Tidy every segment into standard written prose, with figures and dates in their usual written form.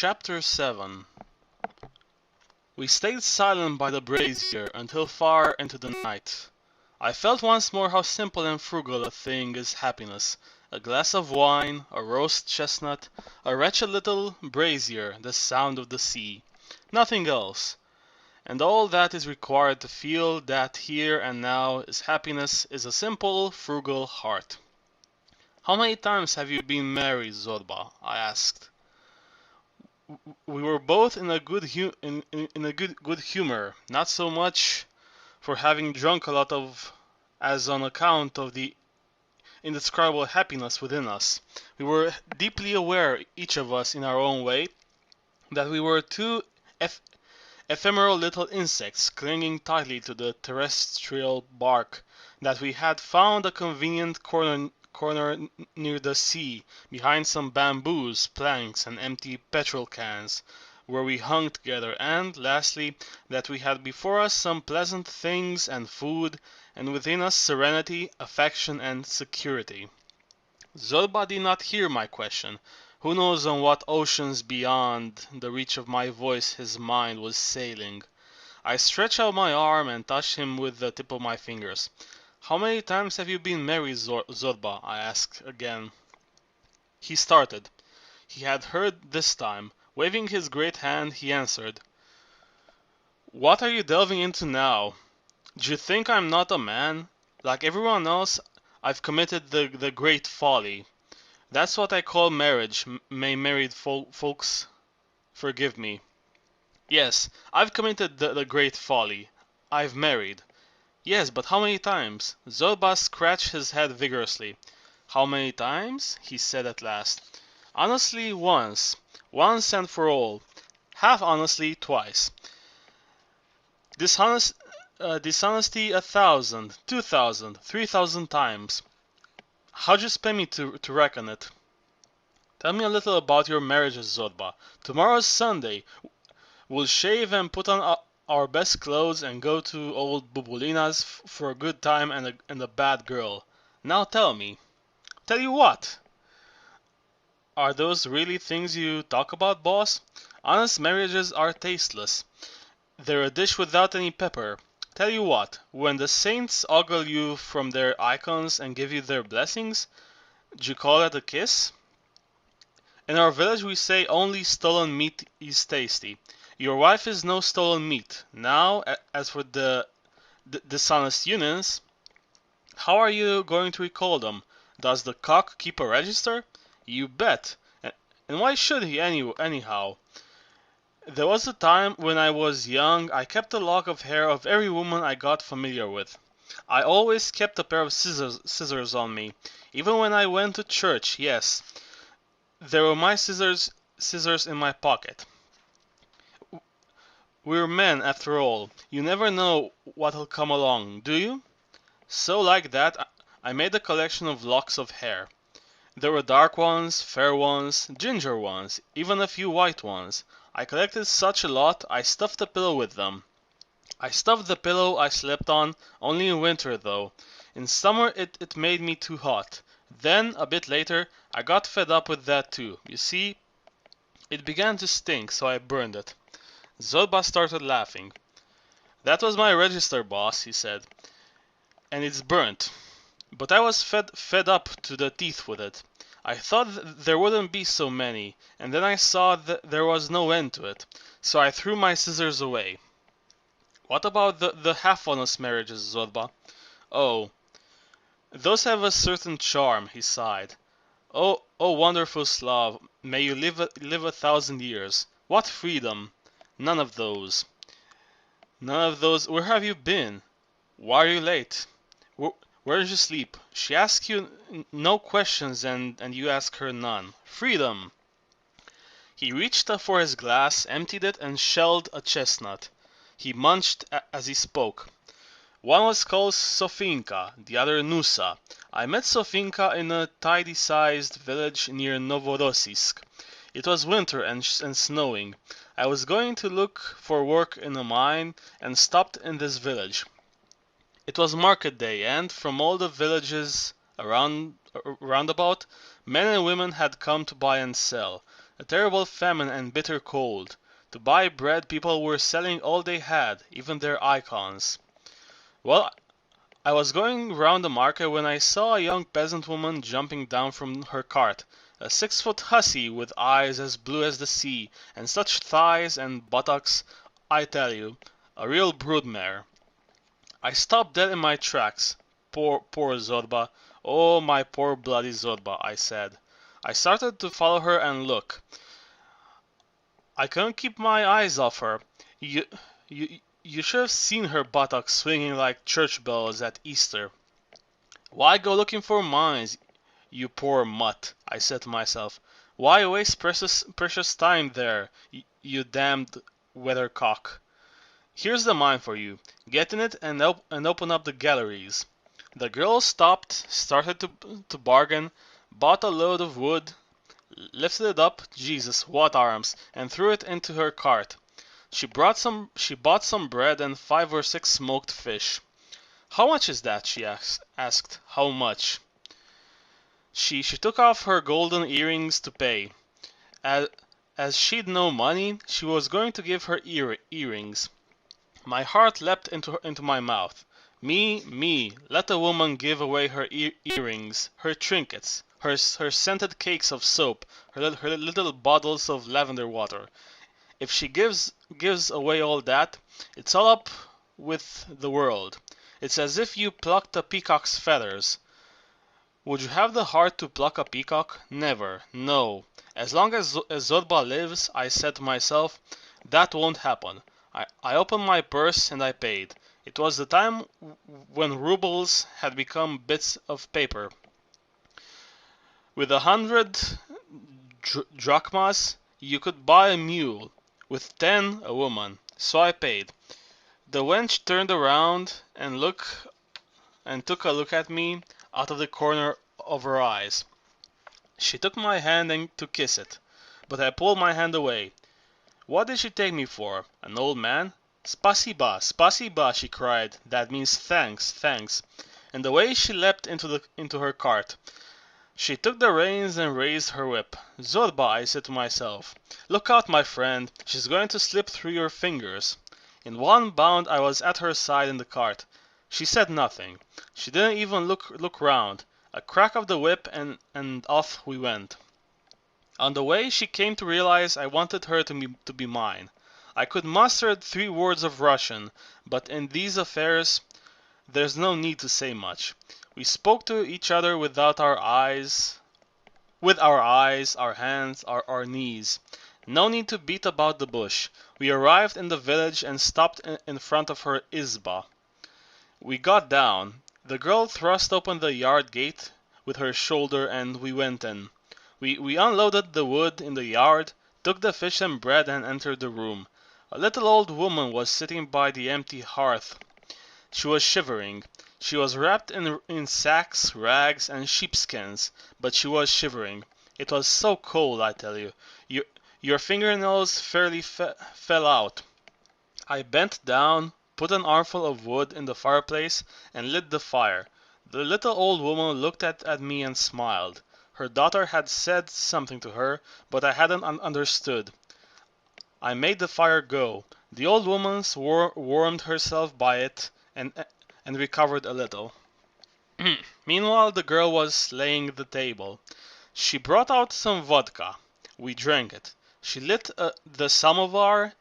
Chapter 7. We stayed silent by the brazier until far into the night. I felt once more how simple and frugal a thing is happiness. A glass of wine, a roast chestnut, a wretched little brazier, the sound of the sea. Nothing else. And all that is required to feel that here and now is happiness is a simple, frugal heart. "How many times have you been married, Zorba?" I asked. We were both in a good humor, not so much for having drunk a lot of as on account of the indescribable happiness within us. We were deeply aware, each of us in our own way, that we were two ephemeral little insects clinging tightly to the terrestrial bark, that we had found a convenient corner near the sea, behind some bamboos, planks, and empty petrol cans, where we hung together, and, lastly, that we had before us some pleasant things and food, and within us serenity, affection, and security. Zorba did not hear my question. Who knows on what oceans beyond the reach of my voice his mind was sailing? I stretched out my arm and touched him with the tip of my fingers. "How many times have you been married, Zorba?" I asked again. He started. He had heard this time. Waving his great hand, he answered, "What are you delving into now? Do you think I'm not a man? Like everyone else, I've committed the great folly. That's what I call marriage. May married folks forgive me. Yes, I've committed the great folly. I've married. Yes, but how many times?" Zorba scratched his head vigorously. "How many times?" he said at last. "Honestly, once. Once and for all. Half honestly, twice. Dishonesty 1,000, 2,000, 3,000 times. How'd you spend me to reckon it? Tell me a little about your marriages, Zorba. Tomorrow's Sunday. We'll shave and put on our best clothes and go to old Bubulina's for a good time and a bad girl. Now tell me." "Tell you what?" "Are those really things you talk about, boss? Honest marriages are tasteless. They're a dish without any pepper. Tell you what, when the saints ogle you from their icons and give you their blessings, d'you call that a kiss? In our village we say only stolen meat is tasty. Your wife is no stolen meat. Now, as for the dishonest unions, how are you going to recall them? Does the cock keep a register? You bet. And why should he anyhow? There was a time when I was young I kept a lock of hair of every woman I got familiar with. I always kept a pair of scissors on me, even when I went to church, yes. There were my scissors in my pocket. We're men, after all. You never know what'll come along, do you?" So like that, I made a collection of locks of hair. There were dark ones, fair ones, ginger ones, even a few white ones. I collected such a lot, I stuffed a pillow with them. I stuffed the pillow I slept on, only in winter though. In summer it made me too hot. Then, a bit later, I got fed up with that too. You see, it began to stink, so I burned it. Zorba started laughing. "That was my register, boss," he said, "and it's burnt. But I was fed up to the teeth with it. I thought there wouldn't be so many, and then I saw that there was no end to it, so I threw my scissors away." "What about the half-honest marriages, Zorba?" "Oh, those have a certain charm," he sighed. Oh, wonderful Slav, may you live 1,000 years. What freedom! None of those. None of those. Where have you been? Why are you late? Where did you sleep? She asks you no questions and you ask her none. Freedom!" He reached for his glass, emptied it, and shelled a chestnut. He munched as he spoke. "One was called Sofinka, the other Nusa. I met Sofinka in a tidy-sized village near Novorossiysk. It was winter and snowing. I was going to look for work in a mine and stopped in this village. It was market day, and from all the villages round about, men and women had come to buy and sell. A terrible famine and bitter cold. To buy bread, people were selling all they had, even their icons. Well, I was going round the market when I saw a young peasant woman jumping down from her cart. A 6-foot hussy with eyes as blue as the sea, and such thighs and buttocks, I tell you, a real broodmare. I stopped dead in my tracks. Poor Zorba. Oh, my poor bloody Zorba, I said. I started to follow her and look. I couldn't keep my eyes off her. You, you should have seen her buttocks swinging like church bells at Easter. Why go looking for mines, you poor mutt? I said to myself. Why waste precious time there, you damned weathercock? Here's the mine for you. Get in it and open up the galleries. The girl stopped, started to bargain, bought a load of wood, lifted it up, Jesus, what arms, and threw it into her cart. She bought some bread and 5 or 6 smoked fish. How much is that? She asked. How much? She took off her golden earrings to pay. As, as she'd no money, she was going to give her earrings. My heart leapt into my mouth. Me, let a woman give away her earrings, her trinkets, her scented cakes of soap, her little bottles of lavender water. If she gives away all that, it's all up with the world. It's as if you plucked a peacock's feathers. Would you have the heart to pluck a peacock? Never. No. As long as Zorba lives, I said to myself, that won't happen. I opened my purse and I paid. It was the time when rubles had become bits of paper. With 100 drachmas, you could buy a mule. With 10, a woman. So I paid. The wench turned around and took a look at me out of the corner of her eyes. She took my hand to kiss it, but I pulled my hand away. What did she take me for? An old man? Spasiba, spasiba, she cried. That means thanks, thanks. And away she leapt into her cart. She took the reins and raised her whip. Zorba, I said to myself, look out, my friend, she's going to slip through your fingers. In one bound I was at her side in the cart. She said nothing. She didn't even look round. A crack of the whip and off we went. On the way she came to realize I wanted her to be mine. I could muster 3 words of Russian, but in these affairs there's no need to say much. We spoke to each other with our eyes, our hands, our knees. No need to beat about the bush. We arrived in the village and stopped in front of her izba. We got down. The girl thrust open the yard gate with her shoulder and we went in. We unloaded the wood in the yard, took the fish and bread and entered the room. A little old woman was sitting by the empty hearth. She was shivering. She was wrapped in sacks, rags, and sheepskins, but she was shivering. It was so cold, I tell you. Your fingernails fairly fell out. I bent down, put an armful of wood in the fireplace, and lit the fire. The little old woman looked at me and smiled. Her daughter had said something to her, but I hadn't understood. I made the fire go. The old woman warmed herself by it and recovered a little. Meanwhile, the girl was laying the table. She brought out some vodka. We drank it. She lit the samovar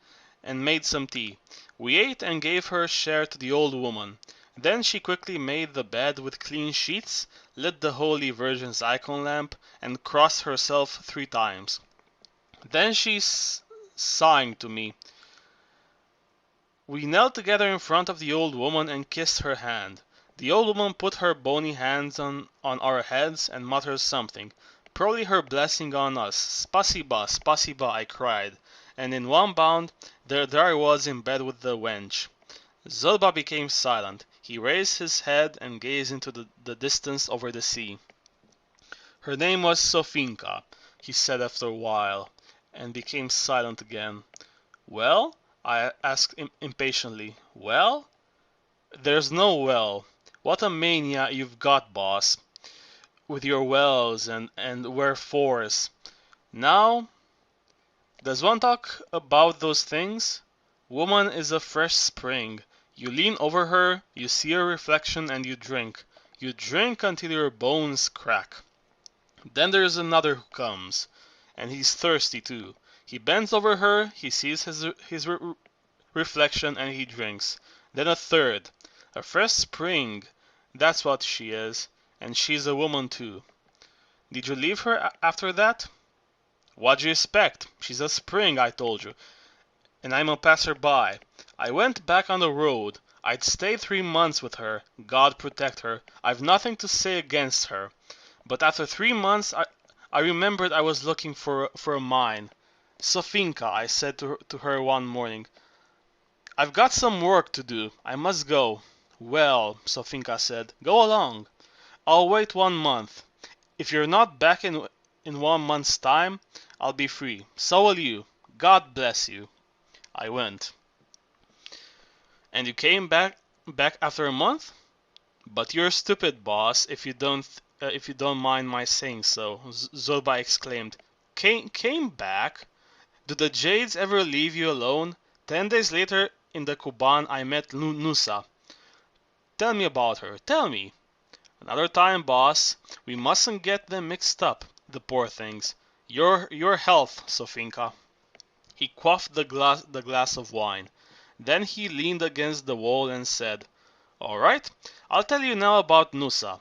and made some tea. We ate and gave her share to the old woman. Then she quickly made the bed with clean sheets, lit the Holy Virgin's icon lamp, and crossed herself 3 times. Then she sighing to me. We knelt together in front of the old woman and kissed her hand. The old woman put her bony hands on our heads and muttered something, probably her blessing on us. Spasiba, spasiba, I cried, and in one bound there I was in bed with the wench. Zorba became silent. He raised his head and gazed into the distance over the sea. Her name was Sofinka, he said after a while, and became silent again. Well? I asked impatiently. Well? There's no well. What a mania you've got, boss, with your wells and wherefores. Now, Does one talk about those things? Woman is a fresh spring. You lean over her, you see her reflection, and you drink. You drink until your bones crack. Then there's another who comes, and he's thirsty too. He bends over her, he sees his reflection, and he drinks. Then a third. A fresh spring, that's what she is, and she's a woman too. Did you leave her after that? What do you expect? She's a spring, I told you, and I'm a passerby. I went back on the road. I'd stayed 3 months with her. God protect her. I've nothing to say against her. But after 3 months, I remembered I was looking for a mine. Sofinka, I said to her one morning, I've got some work to do. I must go. Well, Sofinka said, go along. I'll wait 1 month. If you're not back in 1 month's time, I'll be free. So will you. God bless you. I went. And you came back after a month? But you're stupid, boss, if you don't mind my saying so, Zorba exclaimed. Came back? Do the Jades ever leave you alone? 10 days later, in the Kuban, I met Nusa. Tell me about her, tell me. Another time, boss. We mustn't get them mixed up, the poor things. Your health, Sofinka. He quaffed the glass of wine. Then he leaned against the wall and said, all right, I'll tell you now about Nusa.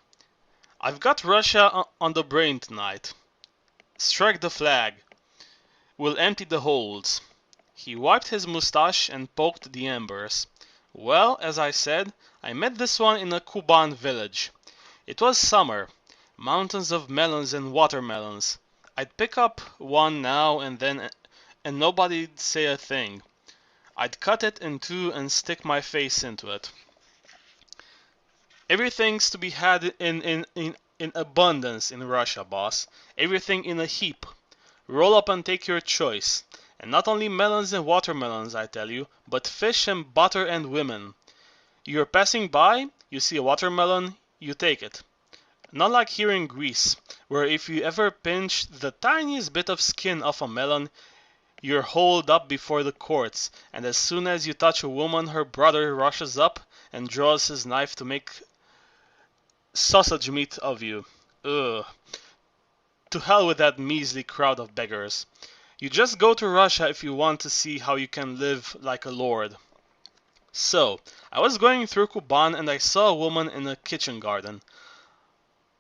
I've got Russia on the brain tonight. Strike the flag. We'll empty the holds. He wiped his mustache and poked the embers. Well, as I said, I met this one in a Kuban village. It was summer. Mountains of melons and watermelons. I'd pick up one now and then and nobody'd say a thing. I'd cut it in two and stick my face into it. Everything's to be had in abundance in Russia, boss. Everything in a heap. Roll up and take your choice. And not only melons and watermelons, I tell you, but fish and butter and women. You're passing by, you see a watermelon, you take it. Not like here in Greece, where if you ever pinch the tiniest bit of skin off a melon, you're hauled up before the courts, and as soon as you touch a woman, her brother rushes up and draws his knife to make sausage meat of you. Ugh. To hell with that measly crowd of beggars. You just go to Russia if you want to see how you can live like a lord. So, I was going through Kuban and I saw a woman in a kitchen garden.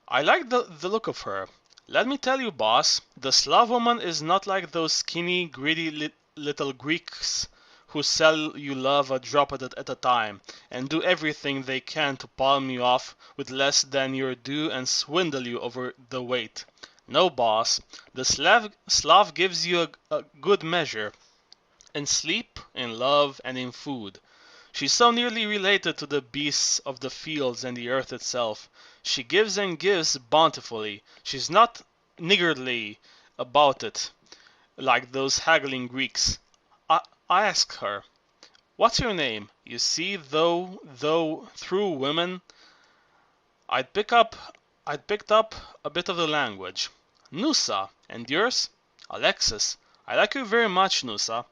I liked the look of her. Let me tell you, boss, the Slav woman is not like those skinny, greedy little Greeks who sell you love a drop at a time, and do everything they can to palm you off with less than your due and swindle you over the weight. No, boss, the Slav gives you a good measure, in sleep, in love, and in food. She's so nearly related to the beasts of the fields and the earth itself. She gives and gives bountifully. She's not niggardly about it, like those haggling Greeks. I asked her, what's your name? You see, though through women, I'd picked up a bit of the language. Nusa, and yours? Alexis. I like you very much, Nusa.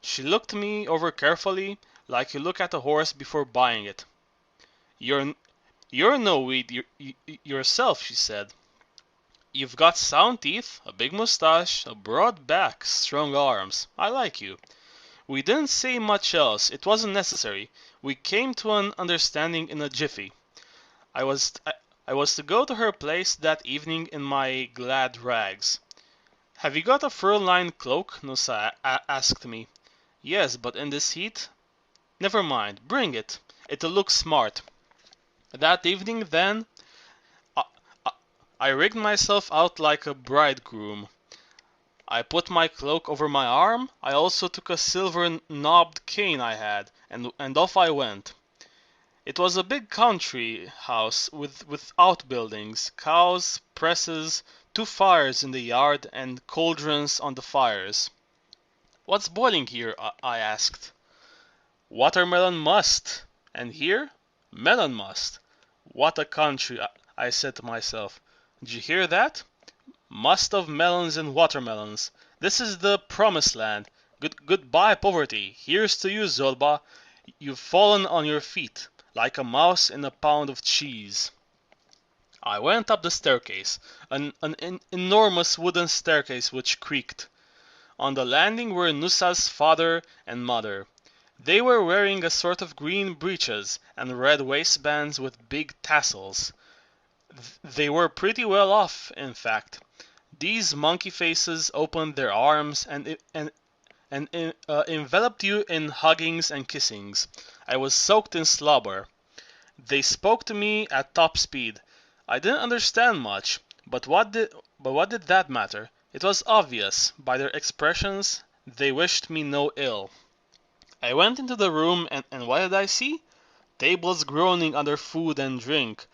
She looked me over carefully, like you look at a horse before buying it. You're no weed yourself, she said. You've got sound teeth, a big mustache, a broad back, strong arms. I like you. We didn't say much else. It wasn't necessary. We came to an understanding in a jiffy. I was to go to her place that evening in my glad rags. Have you got a fur-lined cloak? Nusa asked me. Yes, but in this heat? Never mind, bring it. It'll look smart. That evening, then, I, I rigged myself out like a bridegroom. I put my cloak over my arm. I also took a silver knobbed cane I had, and off I went. It was a big country house with outbuildings, cows, presses, 2 fires in the yard, and cauldrons on the fires. What's boiling here? I asked. Watermelon must. And here? Melon must. What a country, I said to myself. Did you hear that? Must of melons and watermelons. This is the promised land. Goodbye, poverty. Here's to you, Zorba. You've fallen on your feet, like a mouse in a pound of cheese. I went up the staircase, an enormous wooden staircase which creaked. On the landing were Nusa's father and mother. They were wearing a sort of green breeches and red waistbands with big tassels. They were pretty well off, in fact. These monkey faces opened their arms and enveloped you in huggings and kissings. I was soaked in slobber. They spoke to me at top speed. I didn't understand much, but what did that matter? It was obvious, by their expressions, they wished me no ill. I went into the room and what did I see? Tables groaning under food and drink,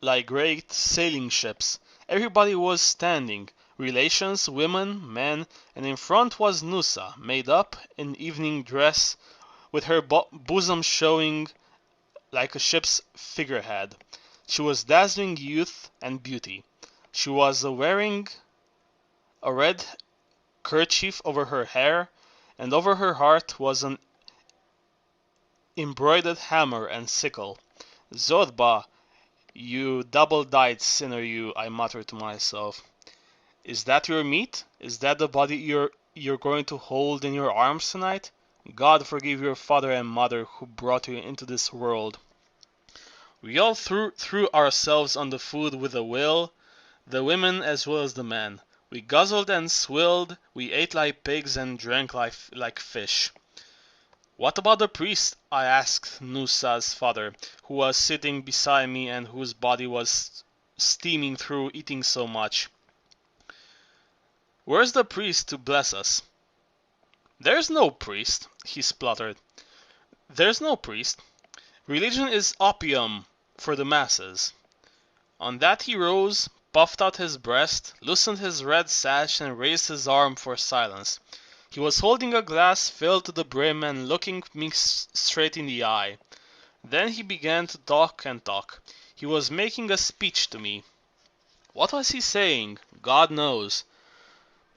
like great sailing ships. Everybody was standing, relations, women, men, and in front was Nusa, made up in evening dress, with her bosom showing like a ship's figurehead. She was dazzling youth and beauty. She was wearing a red kerchief over her hair, and over her heart was an embroidered hammer and sickle. Zorba, you double-dyed sinner, you, I muttered to myself. Is that your meat? Is that the body you're going to hold in your arms tonight? God forgive your father and mother who brought you into this world. We all threw ourselves on the food with a will, the women as well as the men. We guzzled and swilled, we ate like pigs and drank like fish. What about the priest? I asked Nusa's father, who was sitting beside me and whose body was steaming through eating so much. Where's the priest to bless us? There's no priest, he spluttered. There's no priest. Religion is opium for the masses. On that he rose, puffed out his breast, loosened his red sash and raised his arm for silence. He was holding a glass filled to the brim and looking me straight in the eye. Then he began to talk and talk. He was making a speech to me. What was he saying? God knows.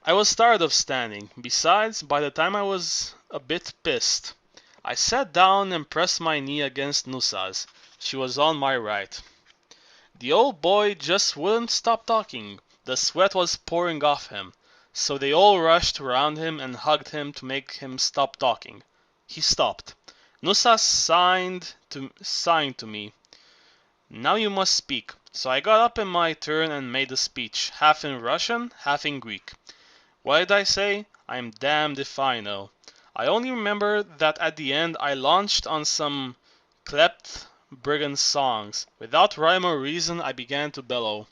I was tired of standing. Besides, by the time I was a bit pissed. I sat down and pressed my knee against Nusa's. She was on my right. The old boy just wouldn't stop talking. The sweat was pouring off him. So they all rushed around him and hugged him to make him stop talking. He stopped. Nusa signed to me. Now you must speak. So I got up in my turn and made a speech, half in Russian, half in Greek. What did I say? I'm damned if I know. I only remember that at the end I launched on some clept brigand songs. Without rhyme or reason I began to bellow.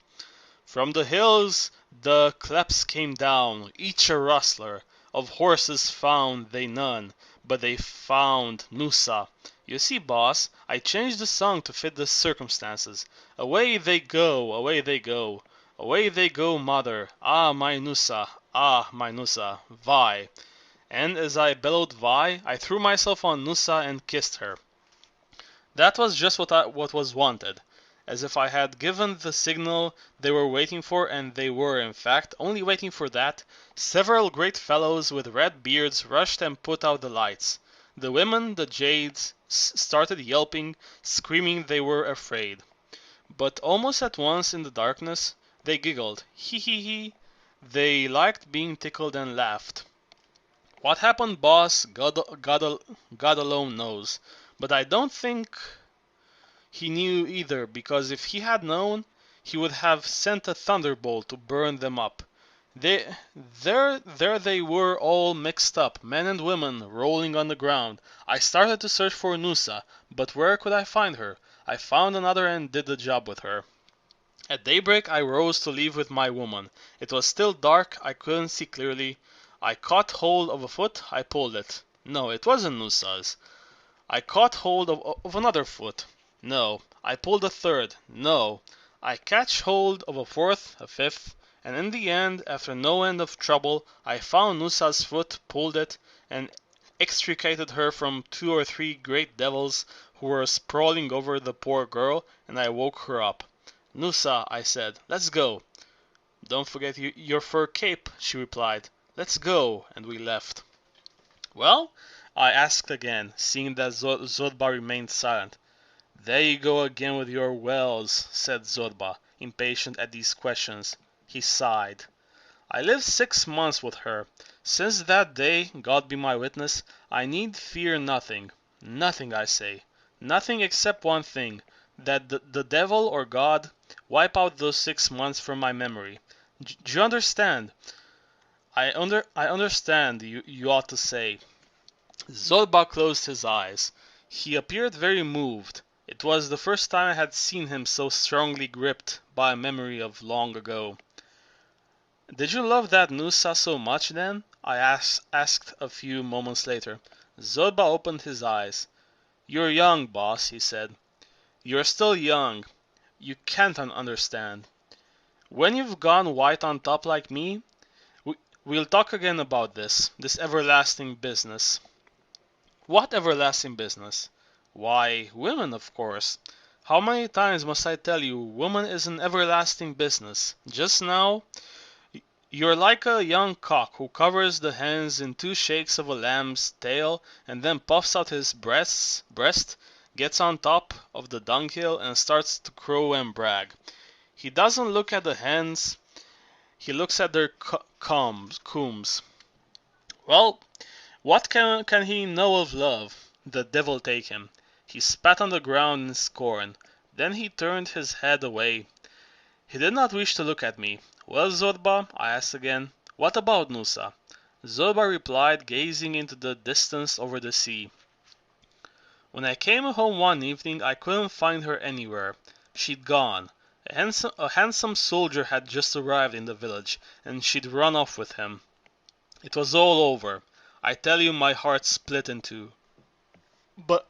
From the hills the kleps came down, each a rustler. Of horses found they none, but they found Nusa. You see, boss, I changed the song to fit the circumstances. Away they go, away they go. Away they go, mother. Ah, my Nusa, Vi. And as I bellowed Vi, I threw myself on Nusa and kissed her. That was just what was wanted. As if I had given the signal they were waiting for, and they were, in fact, only waiting for that, several great fellows with red beards rushed and put out the lights. The women, the jades, started yelping, screaming they were afraid. But almost at once in the darkness, they giggled. Hee hee hee. They liked being tickled and laughed. What happened, boss, God alone knows. But I don't think he knew either, because if he had known, he would have sent a thunderbolt to burn them up. There they were all mixed up, men and women, rolling on the ground. I started to search for Nusa, but where could I find her? I found another and did the job with her. At daybreak I rose to leave with my woman. It was still dark, I couldn't see clearly. I caught hold of a foot, I pulled it. No, it wasn't Nusa's. I caught hold of another foot. No. I pulled a third. No. I catch hold of a fourth, a fifth, and in the end, after no end of trouble, I found Nusa's foot, pulled it, and extricated her from 2 or 3 great devils who were sprawling over the poor girl, and I woke her up. Nusa, I said, let's go. Don't forget your fur cape, she replied. Let's go, and we left. Well? I asked again, seeing that Zorba remained silent. There you go again with your wells, said Zorba, impatient at these questions. He sighed. I lived 6 months with her. Since that day, God be my witness, I need fear nothing. Nothing, I say. Nothing except one thing, that the devil or God wipe out those 6 months from my memory. Do you understand? I understand, you ought to say. Zorba closed his eyes. He appeared very moved. It was the first time I had seen him so strongly gripped by a memory of long ago. Did you love that Nusa so much then? I asked a few moments later. Zorba opened his eyes. You're young, boss, he said. You're still young. You can't understand. When you've gone white on top like me, we'll talk again about this everlasting business. What everlasting business? Why, women, of course. How many times must I tell you, woman is an everlasting business? Just now, you're like a young cock who covers the hens in 2 shakes of a lamb's tail and then puffs out his breast, gets on top of the dunghill and starts to crow and brag. He doesn't look at the hens, he looks at their combs. Well, what can he know of love? The devil take him. He spat on the ground in scorn. Then he turned his head away. He did not wish to look at me. Well, Zorba, I asked again, what about Nusa? Zorba replied, gazing into the distance over the sea. When I came home one evening, I couldn't find her anywhere. She'd gone. A handsome soldier had just arrived in the village, and she'd run off with him. It was all over. I tell you, my heart split in two. But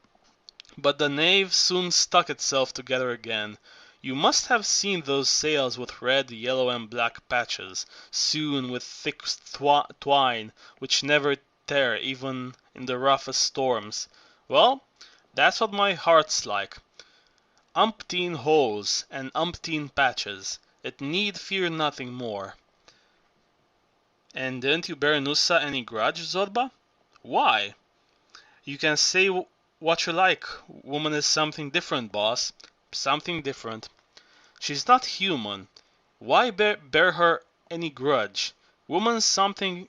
the nave soon stuck itself together again. You must have seen those sails with red, yellow, and black patches, sewn with thick twine, which never tear even in the roughest storms. Well, that's what my heart's like. Umpteen holes and umpteen patches. It need fear nothing more. And didn't you bear Nusa any grudge, Zorba? Why? You can say what you like. Woman is something different, boss. Something different. She's not human. Why bear her any grudge? Woman's something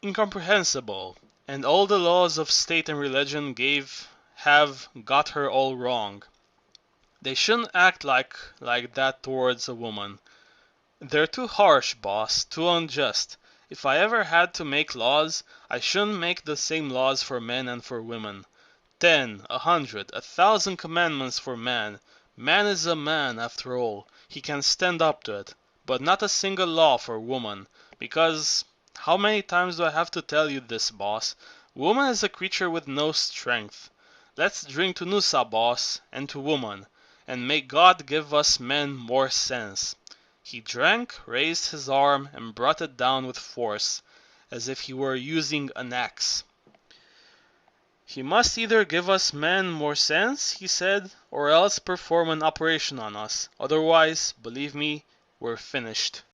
incomprehensible, and all the laws of state and religion have got her all wrong. They shouldn't act like that towards a woman. They're too harsh, boss, too unjust. If I ever had to make laws, I shouldn't make the same laws for men and for women. 10, 100, 1,000 commandments for man. Man is a man, after all. He can stand up to it. But not a single law for woman. Because, how many times do I have to tell you this, boss? Woman is a creature with no strength. Let's drink to Nusa, boss, and to woman. And may God give us men more sense. He drank, raised his arm, and brought it down with force, as if he were using an axe. He must either give us men more sense, he said, or else perform an operation on us. Otherwise, believe me, we're finished.